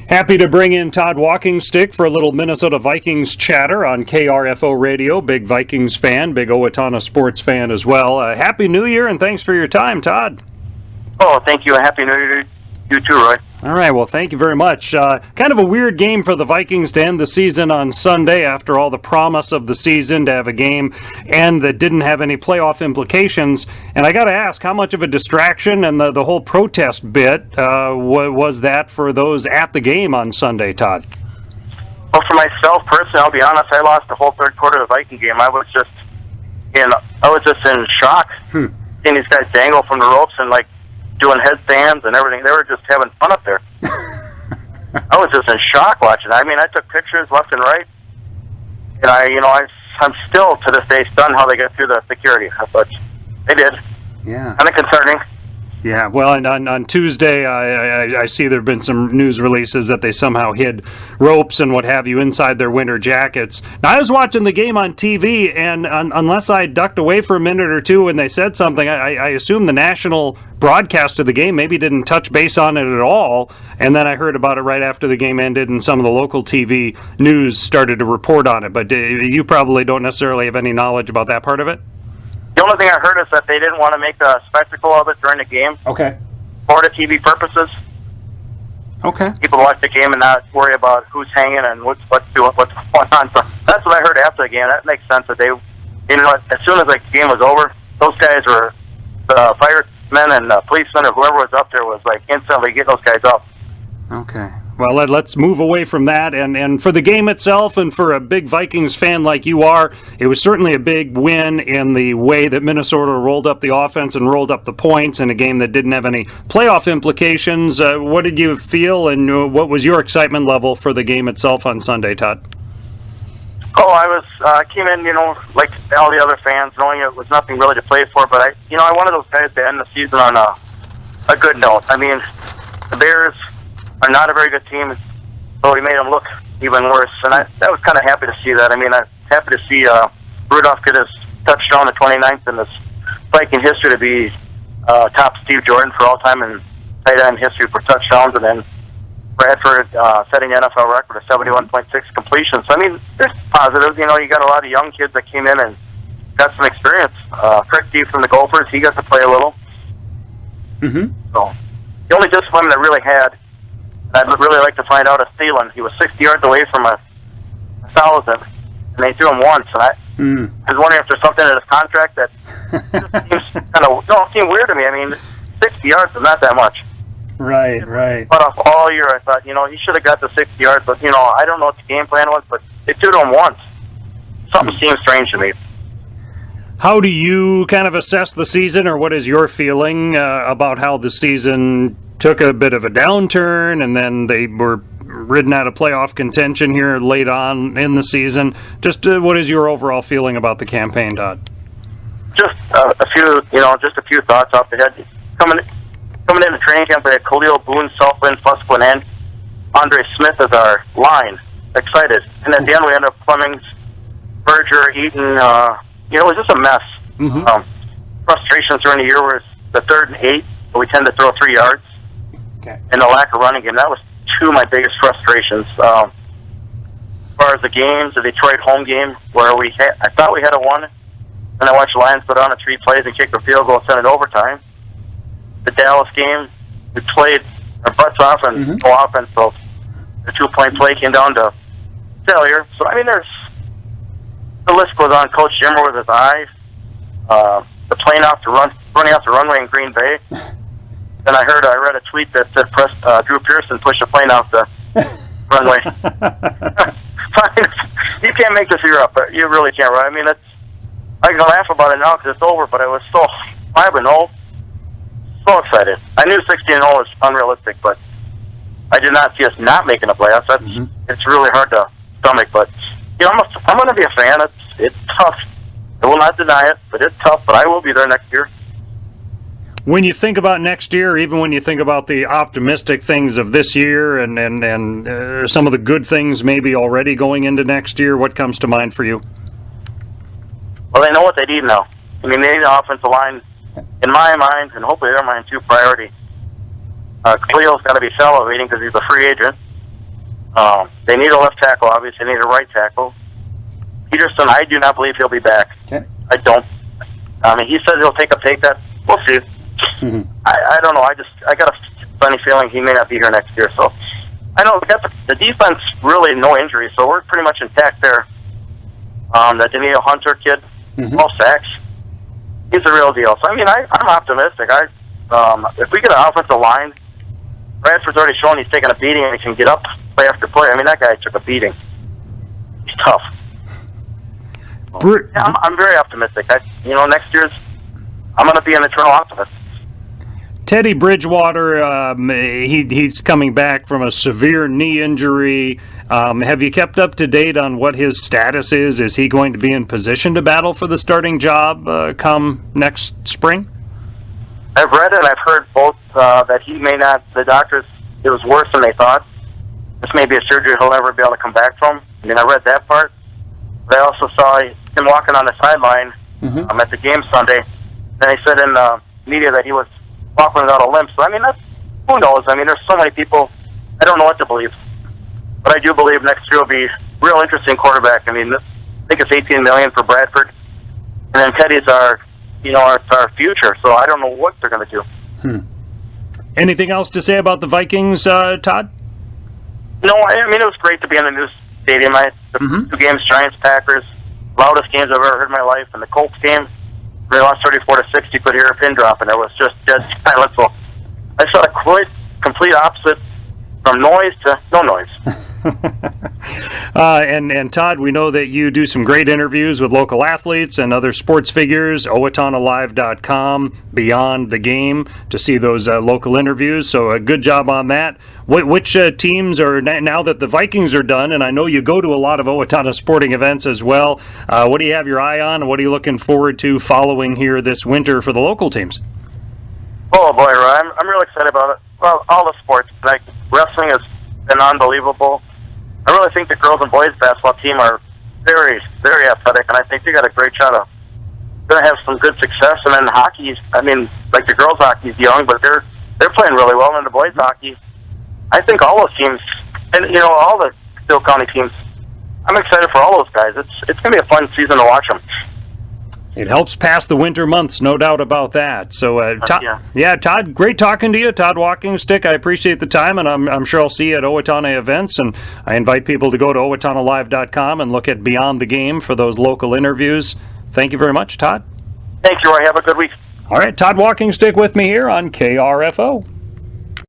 Happy to bring in Todd Walkingstick for a little Minnesota Vikings chatter on KRFO Radio. Big Vikings fan, big Owatonna sports fan as well. Happy New Year, and thanks for your time, Todd. Oh, thank you. Happy New Year to you too, Roy. All right, well, thank you very much. Kind of a weird game for the Vikings to end the season on Sunday after all the promise of the season to have a game and that didn't have any playoff implications. And I got to ask, how much of a distraction and the whole protest bit was that for those at the game on Sunday, Todd? Well, for myself personally, I'll be honest, I lost the whole third quarter of the Viking game. I was just in shock. Seeing these guys dangle from the ropes and doing headstands and everything. They were just having fun up there. I was just in shock watching. I mean, I took pictures left and right, and I'm still to this day stunned how they got through the security. But they did. Yeah. Kind of concerning. Yeah, well, and on Tuesday, I see there have been some news releases that they somehow hid ropes and what have you inside their winter jackets. Now, I was watching the game on TV, and unless I ducked away for a minute or two when they said something, I assume the national broadcast of the game maybe didn't touch base on it at all, and then I heard about it right after the game ended, and some of the local TV news started to report on it. But you probably don't necessarily have any knowledge about that part of it? The only thing I heard is that they didn't want to make a spectacle of it during the game. Okay. For the TV purposes. Okay. People watch the game and not worry about who's hanging and what's going on. So that's what I heard after the game. That makes sense that they, as soon as the game was over, those guys were, the firemen and the policemen or whoever was up there was instantly get those guys up. Okay. Well, let's move away from that. And for the game itself and for a big Vikings fan like you are, it was certainly a big win in the way that Minnesota rolled up the offense and rolled up the points in a game that didn't have any playoff implications. What did you feel, and what was your excitement level for the game itself on Sunday, Todd? Oh, I came in, like all the other fans, knowing it was nothing really to play for, but I wanted those guys to end the season on a good note. I mean, the Bears are not a very good team, so we made them look even worse. And I was kind of happy to see that. I mean, I'm happy to see Rudolph get his touchdown, the 29th in this Viking history, to be top Steve Jordan for all time in tight end history for touchdowns, and then Bradford setting the NFL record of 71.6 completions. So, I mean, there's positives. You got a lot of young kids that came in and got some experience. Craig Steve from the Gophers, he got to play a little. Mm-hmm. So, the only disappointment I really had, I'd really like to find out, is Thielen. He was 60 yards away from 1,000, and they threw him once. And I was wondering if there's something in his contract that seemed weird to me. I mean, 60 yards is not that much. Right. But off all year, I thought, he should have got the 60 yards. But, I don't know what the game plan was, but they threw to him once. Something seems strange to me. How do you kind of assess the season, or what is your feeling about how the season took a bit of a downturn, and then they were ridden out of playoff contention here late on in the season? Just what is your overall feeling about the campaign, Todd? Just a few thoughts off the head. Coming into training camp, we had Khalil Boone, Southwind, Fusquin, and Andre Smith as our line. Excited. And at the end, we ended up Flemings, Berger, Eaton. It was just a mess. Mm-hmm. Frustrations during the year was the 3rd and 8, but we tend to throw 3 yards. Okay. And the lack of running game. That was two of my biggest frustrations. As far as the games, the Detroit home game, where I thought we had a 1, and I watched the Lions put on 3 plays and kick a field goal and send it overtime. The Dallas game, we played our butts off and no offense, so the 2-point play came down to failure. So, I mean, the list goes on. Coach Jimmer with his eyes, the plane running off the runway in Green Bay. Then I read a tweet that said Drew Pearson pushed a plane off the runway. You can't make this year up, but you really can't, right? I mean, I can laugh about it now because it's over, but I was so 5-0, so excited. I knew 16-0 was unrealistic, but I did not see us not making the playoffs. It's really hard to stomach, but I'm going to be a fan. It's tough. I will not deny it, but it's tough. But I will be there next year. When you think about next year, even when you think about the optimistic things of this year and some of the good things maybe already going into next year, what comes to mind for you? Well, they know what they need now. I mean, they need an offensive line, in my mind, and hopefully their mind too, priority. Khalil's got to be salivating because he's a free agent. They need a left tackle, obviously. They need a right tackle. Peterson, I do not believe he'll be back. Okay. I don't. I mean, he says he'll take a pay cut. We'll see. Mm-hmm. I don't know. I got a funny feeling he may not be here next year. So I know we got the defense, really no injuries, so we're pretty much intact there. That Daniel Hunter kid, all sacks. He's the real deal. So I mean, I'm optimistic. If we get an offensive line, Bradford's already shown he's taking a beating and he can get up play after play. I mean, that guy took a beating. He's tough. Yeah, I'm very optimistic. Next year's I'm going to be an eternal optimist. Teddy Bridgewater, he's coming back from a severe knee injury. Have you kept up to date on what his status is? Is he going to be in position to battle for the starting job come next spring? I've read it. I've heard both that he may not. The doctors, it was worse than they thought. This may be a surgery he'll never be able to come back from. I mean, I read that part. But I also saw him walking on the sideline at the game Sunday. And they said in the media that he was walking without a limp. So, I mean, who knows? I mean, there's so many people. I don't know what to believe. But I do believe next year will be a real interesting quarterback. I mean, I think it's $18 million for Bradford. And then Teddy's our future. So I don't know what they're going to do. Anything else to say about the Vikings, Todd? No, I mean, it was great to be in the new stadium. The 2 games, Giants, Packers, loudest games I've ever heard in my life. And the Colts game, they lost 34-6. You could hear a pin drop, and it was just dead silent. So I saw a complete opposite from noise to no noise. And Todd, we know that you do some great interviews with local athletes and other sports figures. OwatonnaLive.com, Beyond the Game, to see those local interviews. So a good job on that. Which teams are, now that the Vikings are done, and I know you go to a lot of Owatonna sporting events as well, what do you have your eye on, and what are you looking forward to following here this winter for the local teams? Oh, boy, Roy, I'm really excited about it. Well, all the sports. Like, wrestling has been unbelievable. I really think the girls and boys basketball team are very, very athletic, and I think they got a great shot of going to have some good success. And then hockey, I mean, like the girls' hockey is young, but they're playing really well. And the boys' hockey, I think all those teams, and all the Steele County teams, I'm excited for all those guys. It's going to be a fun season to watch them. It helps pass the winter months, no doubt about that. So, Todd, great talking to you. Todd Walkingstick, I appreciate the time, and I'm sure I'll see you at Owatonna events. And I invite people to go to OwatonnaLive.com and look at Beyond the Game for those local interviews. Thank you very much, Todd. Thank you, Roy. Have a good week. All right, Todd Walkingstick with me here on KRFO.